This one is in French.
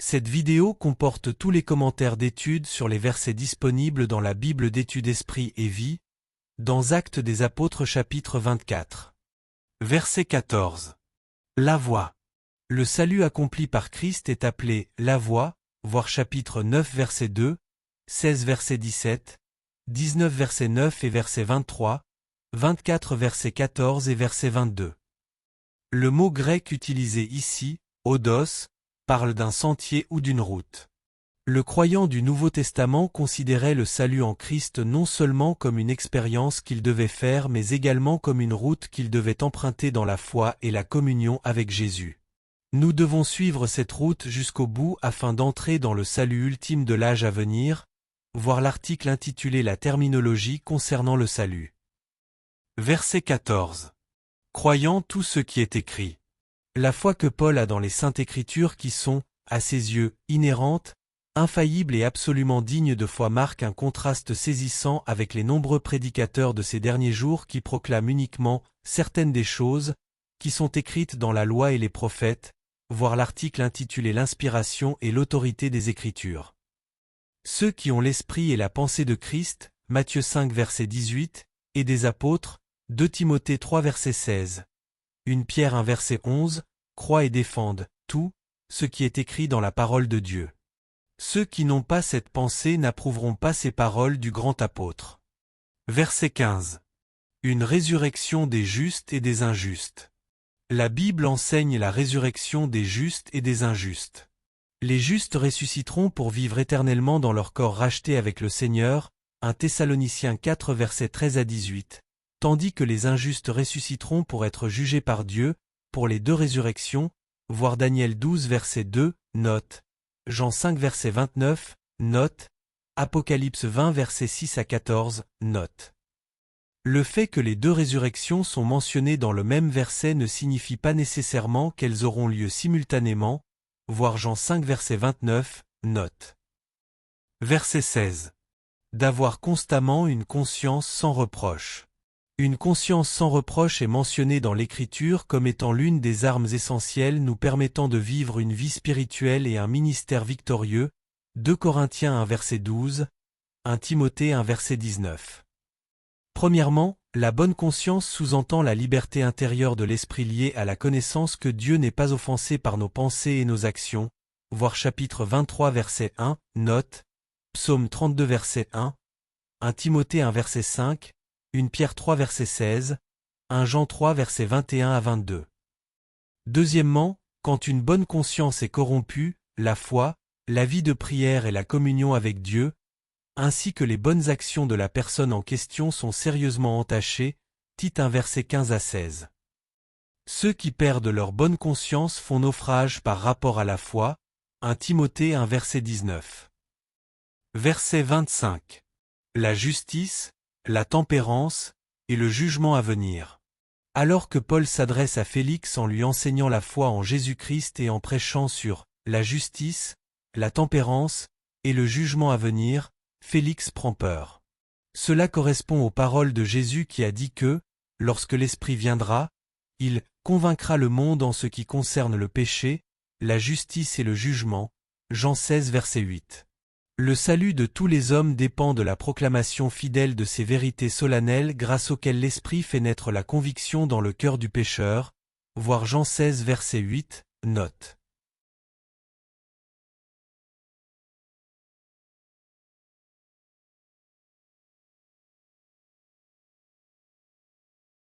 Cette vidéo comporte tous les commentaires d'études sur les versets disponibles dans la Bible d'études Esprit et Vie, dans Actes des Apôtres chapitre 24. Verset 14. La voie. Le salut accompli par Christ est appelé la voie, voir chapitre 9 verset 2, 16 verset 17, 19 verset 9 et verset 23, 24 verset 14 et verset 22. Le mot grec utilisé ici, odos, parle d'un sentier ou d'une route. Le croyant du Nouveau Testament considérait le salut en Christ non seulement comme une expérience qu'il devait faire mais également comme une route qu'il devait emprunter dans la foi et la communion avec Jésus. Nous devons suivre cette route jusqu'au bout afin d'entrer dans le salut ultime de l'âge à venir, voir l'article intitulé La terminologie concernant le salut. Verset 14. Croyant tout ce qui est écrit. La foi que Paul a dans les Saintes Écritures qui sont, à ses yeux, inhérentes, infaillibles et absolument dignes de foi marque un contraste saisissant avec les nombreux prédicateurs de ces derniers jours qui proclament uniquement certaines des choses qui sont écrites dans la loi et les prophètes, voir l'article intitulé L'inspiration et l'autorité des Écritures. Ceux qui ont l'esprit et la pensée de Christ, Matthieu 5 verset 18, et des apôtres, 2 Timothée 3 verset 16. 1 Pierre 1 verset 11, croient et défendent tout ce qui est écrit dans la parole de Dieu. Ceux qui n'ont pas cette pensée n'approuveront pas ces paroles du grand apôtre. Verset 15. Une résurrection des justes et des injustes. La Bible enseigne la résurrection des justes et des injustes. Les justes ressusciteront pour vivre éternellement dans leur corps racheté avec le Seigneur, 1 Thessaloniciens 4 versets 13 à 18, tandis que les injustes ressusciteront pour être jugés par Dieu, pour les deux résurrections, voir Daniel 12 verset 2, note, Jean 5 verset 29, note, Apocalypse 20 verset 6 à 14, note. Le fait que les deux résurrections sont mentionnées dans le même verset ne signifie pas nécessairement qu'elles auront lieu simultanément, voir Jean 5 verset 29, note. Verset 16. D'avoir constamment une conscience sans reproche. Une conscience sans reproche est mentionnée dans l'Écriture comme étant l'une des armes essentielles nous permettant de vivre une vie spirituelle et un ministère victorieux, 2 Corinthiens 1 verset 12, 1 Timothée 1 verset 19. Premièrement, la bonne conscience sous-entend la liberté intérieure de l'esprit liée à la connaissance que Dieu n'est pas offensé par nos pensées et nos actions, voir chapitre 23 verset 1, note, Psaume 32 verset 1, 1 Timothée 1 verset 5, 1 Pierre 3 verset 16, 1 Jean 3 verset 21 à 22. Deuxièmement, quand une bonne conscience est corrompue, la foi, la vie de prière et la communion avec Dieu, ainsi que les bonnes actions de la personne en question sont sérieusement entachées, Tite 1 verset 15 à 16. Ceux qui perdent leur bonne conscience font naufrage par rapport à la foi, 1 Timothée 1 verset 19. Verset 25. La justice, la tempérance, et le jugement à venir. Alors que Paul s'adresse à Félix en lui enseignant la foi en Jésus-Christ et en prêchant sur la justice, la tempérance, et le jugement à venir, Félix prend peur. Cela correspond aux paroles de Jésus qui a dit que, lorsque l'Esprit viendra, il convaincra le monde en ce qui concerne le péché, la justice et le jugement, Jean 16 verset 8. Le salut de tous les hommes dépend de la proclamation fidèle de ces vérités solennelles grâce auxquelles l'Esprit fait naître la conviction dans le cœur du pécheur, voir Jean 16 verset 8, note.